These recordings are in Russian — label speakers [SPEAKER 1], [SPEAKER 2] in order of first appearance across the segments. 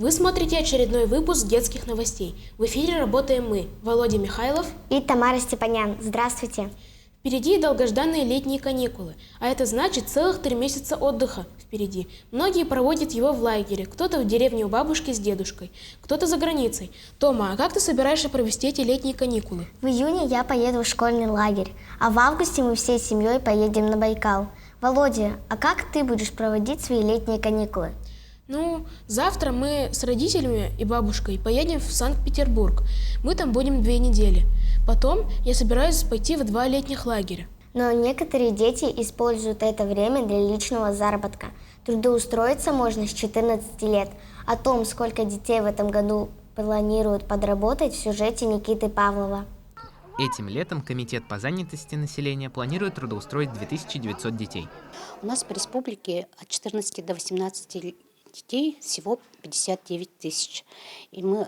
[SPEAKER 1] Вы смотрите очередной выпуск детских новостей. В эфире работаем мы, Володя Михайлов
[SPEAKER 2] и Тамара Степанян. Здравствуйте!
[SPEAKER 1] Впереди долгожданные летние каникулы, а это значит целых 3 месяца отдыха впереди. Многие проводят его в лагере, кто-то в деревне у бабушки с дедушкой, кто-то за границей. Тома, а как ты собираешься провести эти летние каникулы?
[SPEAKER 2] В июне я поеду в школьный лагерь, а в августе мы всей семьей поедем на Байкал. Володя, а как ты будешь проводить свои летние каникулы?
[SPEAKER 1] Завтра мы с родителями и бабушкой поедем в Санкт-Петербург. Мы там будем 2 недели. Потом я собираюсь пойти в 2 летних лагеря.
[SPEAKER 2] Но некоторые дети используют это время для личного заработка. Трудоустроиться можно с 14 лет. О том, сколько детей в этом году планируют подработать, в сюжете Никиты Павлова.
[SPEAKER 3] Этим летом Комитет по занятости населения планирует трудоустроить 2900 детей.
[SPEAKER 4] У нас по республике от 14 до 18 детей всего 59 тысяч. И мы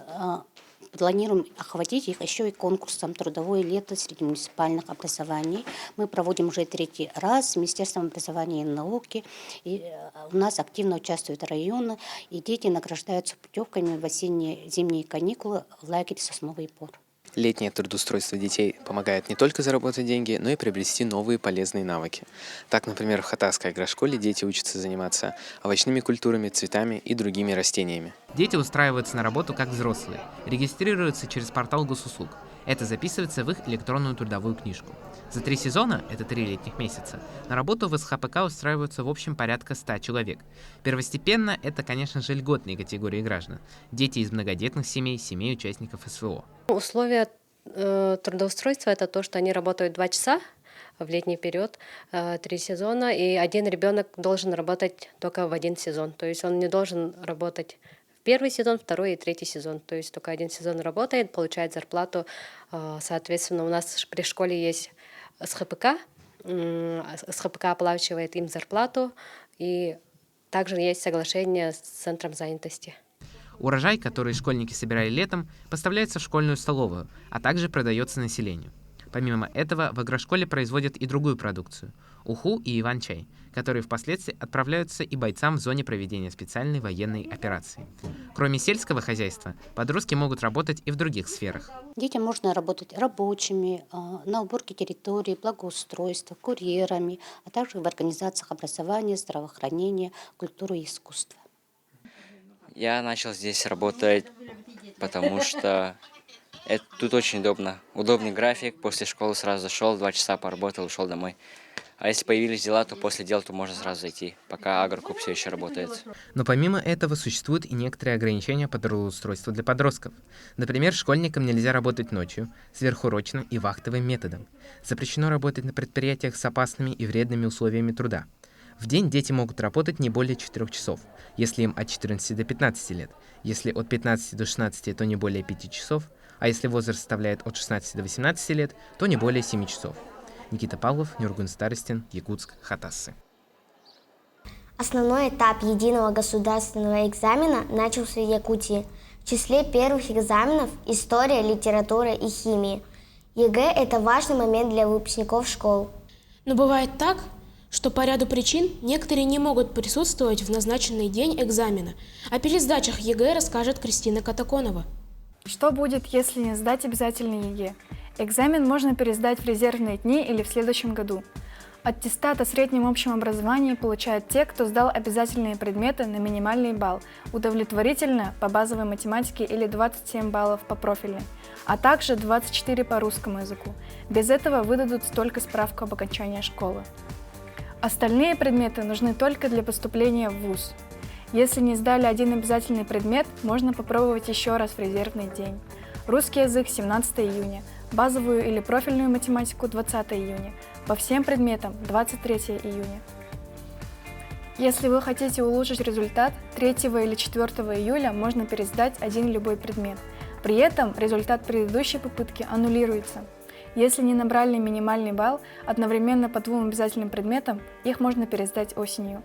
[SPEAKER 4] планируем охватить их еще и конкурсом «Трудовое лето» среди муниципальных образований. Мы проводим уже 3-й раз с Министерством образования и науки. И у нас активно участвуют районы, и дети награждаются путевками в осенне-зимние каникулы в лагерь «Сосновый Бор».
[SPEAKER 5] Летнее трудоустройство детей помогает не только заработать деньги, но и приобрести новые полезные навыки. Так, например, в Хатасской агрошколе дети учатся заниматься овощными культурами, цветами и другими растениями.
[SPEAKER 3] Дети устраиваются на работу как взрослые, регистрируются через портал госуслуг. Это записывается в их электронную трудовую книжку. За 3 сезона, это 3 летних месяца, на работу в СХПК устраиваются в общем порядка 100 человек. Первостепенно это, конечно же, льготные категории граждан. Дети из многодетных семей, семей участников СВО.
[SPEAKER 6] Условия трудоустройства – это то, что они работают 2 часа в летний период, 3 сезона, и один ребенок должен работать только в 1 сезон. То есть он не должен работать в 1-й сезон, 2-й и 3-й сезон. То есть только 1 сезон работает, получает зарплату. Соответственно, у нас при школе есть СХПК. СХПК оплачивает им зарплату, и также есть соглашение с Центром занятости.
[SPEAKER 3] Урожай, который школьники собирали летом, поставляется в школьную столовую, а также продается населению. Помимо этого, в агрошколе производят и другую продукцию – уху и иван-чай, которые впоследствии отправляются и бойцам в зоне проведения специальной военной операции. Кроме сельского хозяйства, подростки могут работать и в других сферах.
[SPEAKER 4] Детям можно работать рабочими, на уборке территории, благоустройства, курьерами, а также в организациях образования, здравоохранения, культуры и искусства.
[SPEAKER 7] Я начал здесь работать, потому что тут очень удобно. Удобный график, после школы сразу зашел, 2 часа поработал, ушел домой. А если появились дела, то после дел можно сразу зайти, пока агрокуб все еще работает.
[SPEAKER 3] Но помимо этого существуют и некоторые ограничения по трудоустройству для подростков. Например, школьникам нельзя работать ночью, сверхурочно и вахтовым методом. Запрещено работать на предприятиях с опасными и вредными условиями труда. В день дети могут работать не более 4 часов, если им от 14 до 15 лет, если от 15 до 16, то не более 5 часов, а если возраст составляет от 16 до 18 лет, то не более 7 часов. Никита Павлов, Нюргун Старостин, Якутск, Хатассы.
[SPEAKER 2] Основной этап единого государственного экзамена начался в Якутии. В числе первых экзаменов – история, литература и химия. ЕГЭ – это важный момент для выпускников школ.
[SPEAKER 1] Но бывает так, что по ряду причин некоторые не могут присутствовать в назначенный день экзамена. О пересдачах ЕГЭ расскажет Кристина Катаконова.
[SPEAKER 8] Что будет, если не сдать обязательный ЕГЭ? Экзамен можно пересдать в резервные дни или в следующем году. Аттестат о среднем общем образовании получают те, кто сдал обязательные предметы на минимальный балл, удовлетворительно по базовой математике или 27 баллов по профильной, а также 24 по русскому языку. Без этого выдадут только справку об окончании школы. Остальные предметы нужны только для поступления в вуз. Если не сдали один обязательный предмет, можно попробовать еще раз в резервный день. Русский язык 17 июня, базовую или профильную математику 20 июня, по всем предметам 23 июня. Если вы хотите улучшить результат, 3 или 4 июля можно пересдать один любой предмет. При этом результат предыдущей попытки аннулируется. Если не набрали минимальный балл одновременно по 2 обязательным предметам, их можно пересдать осенью.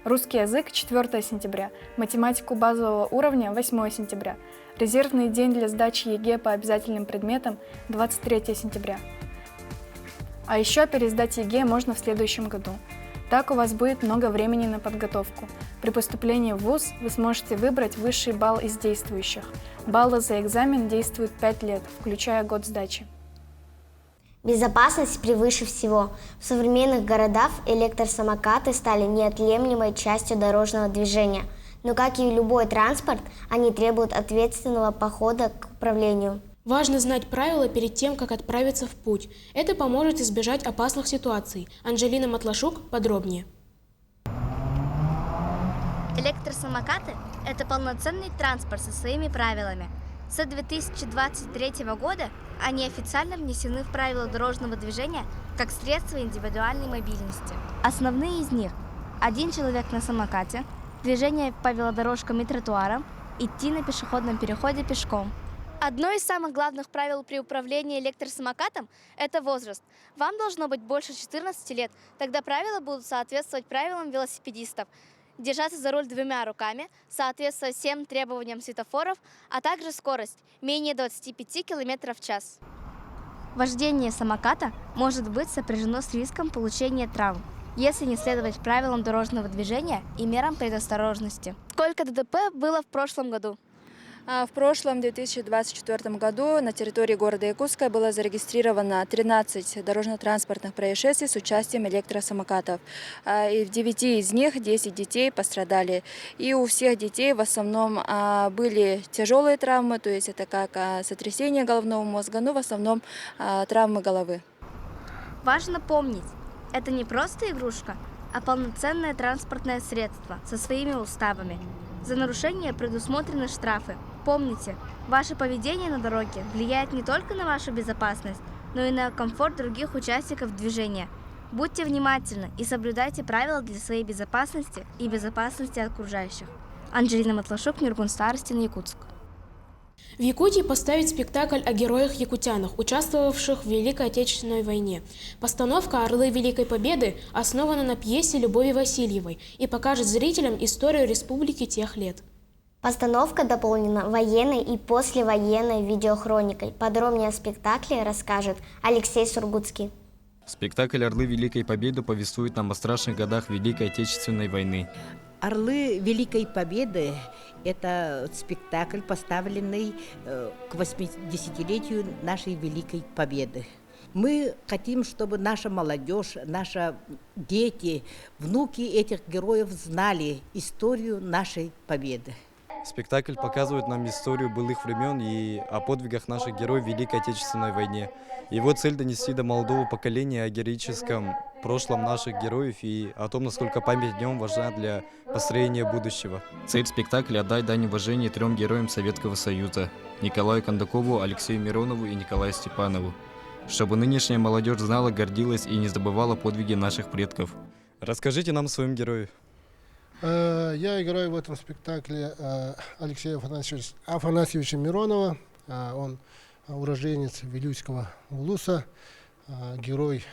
[SPEAKER 8] Русский язык 4 сентября, математику базового уровня 8 сентября, резервный день для сдачи ЕГЭ по обязательным предметам 23 сентября. А еще пересдать ЕГЭ можно в следующем году. Так у вас будет много времени на подготовку. При поступлении в ВУЗ вы сможете выбрать высший балл из действующих. Баллы за экзамен действуют 5 лет, включая год сдачи.
[SPEAKER 2] Безопасность превыше всего. В современных городах электросамокаты стали неотъемлемой частью дорожного движения. Но, как и любой транспорт, они требуют ответственного подхода к управлению.
[SPEAKER 1] Важно знать правила перед тем, как отправиться в путь. Это поможет избежать опасных ситуаций. Анжелина Матлашук подробнее.
[SPEAKER 2] Электросамокаты – это полноценный транспорт со своими правилами. С 2023 года они официально внесены в правила дорожного движения как средство индивидуальной мобильности. Основные из них – 1 человек на самокате, движение по велодорожкам и тротуарам, идти на пешеходном переходе пешком. Одно из самых главных правил при управлении электросамокатом – это возраст. Вам должно быть больше 14 лет, тогда правила будут соответствовать правилам велосипедистов. Держаться за руль 2 руками, соответствовать всем требованиям светофоров, а также скорость – менее 25 км в час. Вождение самоката может быть сопряжено с риском получения травм, если не следовать правилам дорожного движения и мерам предосторожности. Сколько ДТП было в прошлом году?
[SPEAKER 9] В прошлом 2024 году на территории города Якутска было зарегистрировано 13 дорожно-транспортных происшествий с участием электросамокатов. И в 9 из них 10 детей пострадали. И у всех детей в основном были тяжелые травмы, то есть это как сотрясение головного мозга, но в основном травмы головы.
[SPEAKER 2] Важно помнить, это не просто игрушка, а полноценное транспортное средство со своими уставами. За нарушение предусмотрены штрафы. Помните, ваше поведение на дороге влияет не только на вашу безопасность, но и на комфорт других участников движения. Будьте внимательны и соблюдайте правила для своей безопасности и безопасности окружающих. Анжелина Матлашук, Нургун Старостин, Якутск.
[SPEAKER 1] В Якутии поставить спектакль о героях-якутянах, участвовавших в Великой Отечественной войне. Постановка «Орлы Великой Победы» основана на пьесе Любови Васильевой и покажет зрителям историю республики тех лет.
[SPEAKER 2] Постановка дополнена военной и послевоенной видеохроникой. Подробнее о спектакле расскажет Алексей Сургутский.
[SPEAKER 10] Спектакль «Орлы Великой Победы» повествует нам о страшных годах Великой Отечественной войны.
[SPEAKER 11] «Орлы Великой Победы» – это спектакль, поставленный к 80-летию нашей Великой Победы. Мы хотим, чтобы наша молодежь, наши дети, внуки этих героев знали историю нашей победы.
[SPEAKER 10] Спектакль показывает нам историю былых времен и о подвигах наших героев в Великой Отечественной войне. Его цель – донести до молодого поколения о героическом прошлом наших героев и о том, насколько память о нем важна для построения будущего. Цель спектакля – отдать дань уважения 3 героям Советского Союза – Николаю Кондакову, Алексею Миронову и Николаю Степанову. Чтобы нынешняя молодежь знала, гордилась и не забывала подвиги наших предков. Расскажите нам о своем герое.
[SPEAKER 12] Я играю в этом спектакле Алексея Афанасьевича Миронова. Он уроженец Вилюйского улуса, герой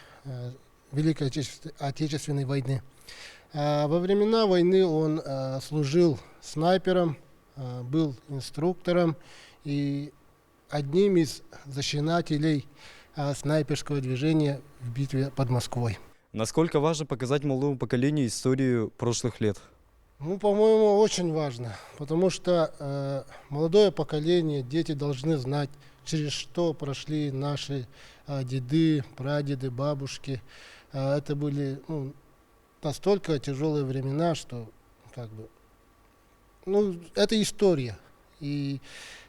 [SPEAKER 12] Великой Отечественной войны. Во времена войны он служил снайпером, был инструктором и одним из зачинателей снайперского движения в битве под Москвой.
[SPEAKER 10] Насколько важно показать молодому поколению историю прошлых лет?
[SPEAKER 12] По-моему, очень важно, потому что молодое поколение, дети должны знать, через что прошли наши деды, прадеды, бабушки. Это были настолько тяжелые времена, что это история. И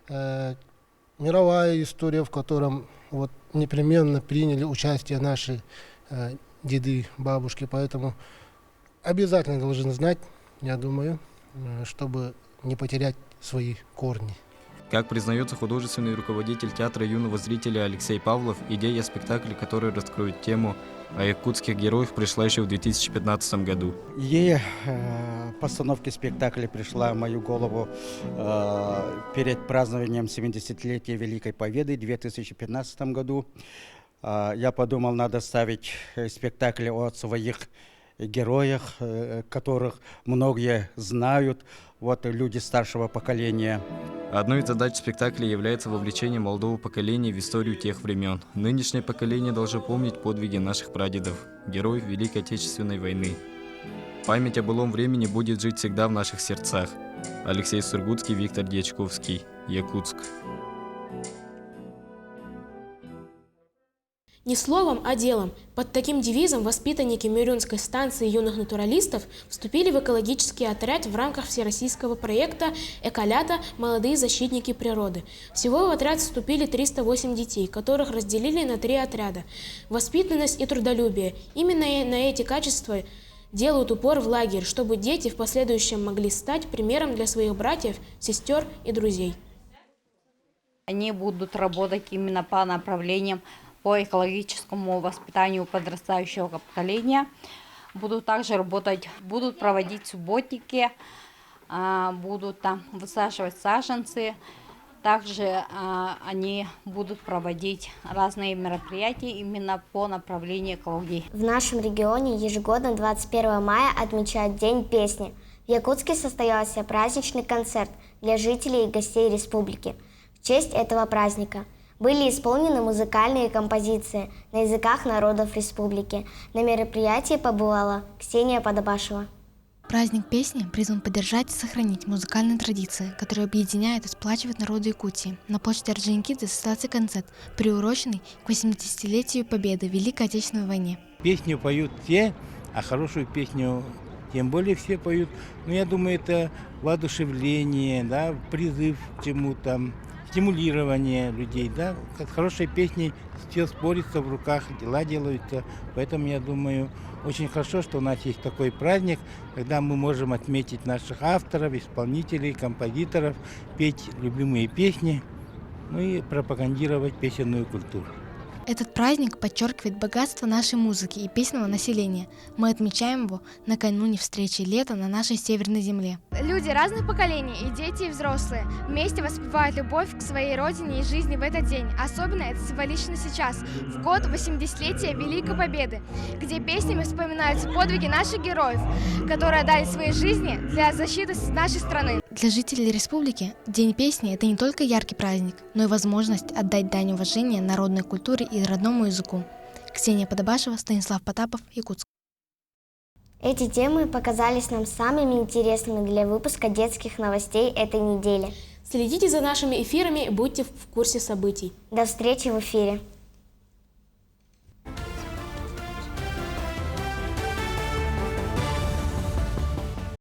[SPEAKER 12] мировая история, в котором непременно приняли участие наши деды, бабушки. Поэтому обязательно должны знать, я думаю, чтобы не потерять свои корни.
[SPEAKER 10] Как признается художественный руководитель театра юного зрителя Алексей Павлов, идея спектакля, который раскроет тему о якутских героях, пришла еще в 2015 году.
[SPEAKER 13] Идея постановки спектакля пришла в мою голову перед празднованием 70-летия Великой Победы в 2015 году. Я подумал, надо ставить спектакль о своих героях, которых многие знают, люди старшего поколения.
[SPEAKER 10] Одной из задач спектакля является вовлечение молодого поколения в историю тех времен. Нынешнее поколение должно помнить подвиги наших прадедов, героев Великой Отечественной войны. Память о былом времени будет жить всегда в наших сердцах. Алексей Сургутский, Виктор Дьячковский, Якутск.
[SPEAKER 1] Не словом, а делом. Под таким девизом воспитанники Мюрюнской станции юных натуралистов вступили в экологический отряд в рамках всероссийского проекта «Эколята. Молодые защитники природы». Всего в отряд вступили 308 детей, которых разделили на 3 отряда. Воспитанность и трудолюбие. Именно на эти качества делают упор в лагерь, чтобы дети в последующем могли стать примером для своих братьев, сестер и друзей.
[SPEAKER 14] Они будут работать именно по направлениям по экологическому воспитанию подрастающего поколения. Будут также работать, будут проводить субботники, будут там высаживать саженцы. Также они будут проводить разные мероприятия именно по направлению экологии.
[SPEAKER 2] В нашем регионе ежегодно 21 мая отмечают День песни. В Якутске состоялся праздничный концерт для жителей и гостей республики. В честь этого праздника были исполнены музыкальные композиции на языках народов республики. На мероприятии побывала Ксения Подобашева.
[SPEAKER 15] Праздник песни призван поддержать и сохранить музыкальные традиции, которые объединяют и сплачивают народы Якутии. На площади Орджоникидзе состоялся концерт, приуроченный к 80-летию Победы в Великой Отечественной войне.
[SPEAKER 16] Песню поют все, а хорошую песню тем более все поют. Но я думаю, это воодушевление, да, призыв к чему-то, стимулирование людей, да, с хорошей песней все спорится в руках, дела делаются, поэтому я думаю, очень хорошо, что у нас есть такой праздник, когда мы можем отметить наших авторов, исполнителей, композиторов, петь любимые песни, ну и пропагандировать песенную культуру.
[SPEAKER 15] Этот праздник подчеркивает богатство нашей музыки и песенного населения. Мы отмечаем его накануне встречи лета на нашей северной земле.
[SPEAKER 17] Люди разных поколений, и дети, и взрослые, вместе воспевают любовь к своей родине и жизни в этот день. Особенно это символично сейчас, в год 80-летия Великой Победы, где песнями вспоминаются подвиги наших героев, которые отдали свои жизни для защиты нашей страны.
[SPEAKER 15] Для жителей республики День песни – это не только яркий праздник, но и возможность отдать дань уважения народной культуре и родному языку. Ксения Подобашева, Станислав Потапов, Якутск.
[SPEAKER 2] Эти темы показались нам самыми интересными для выпуска детских новостей этой недели.
[SPEAKER 1] Следите за нашими эфирами и будьте в курсе событий.
[SPEAKER 2] До встречи в эфире.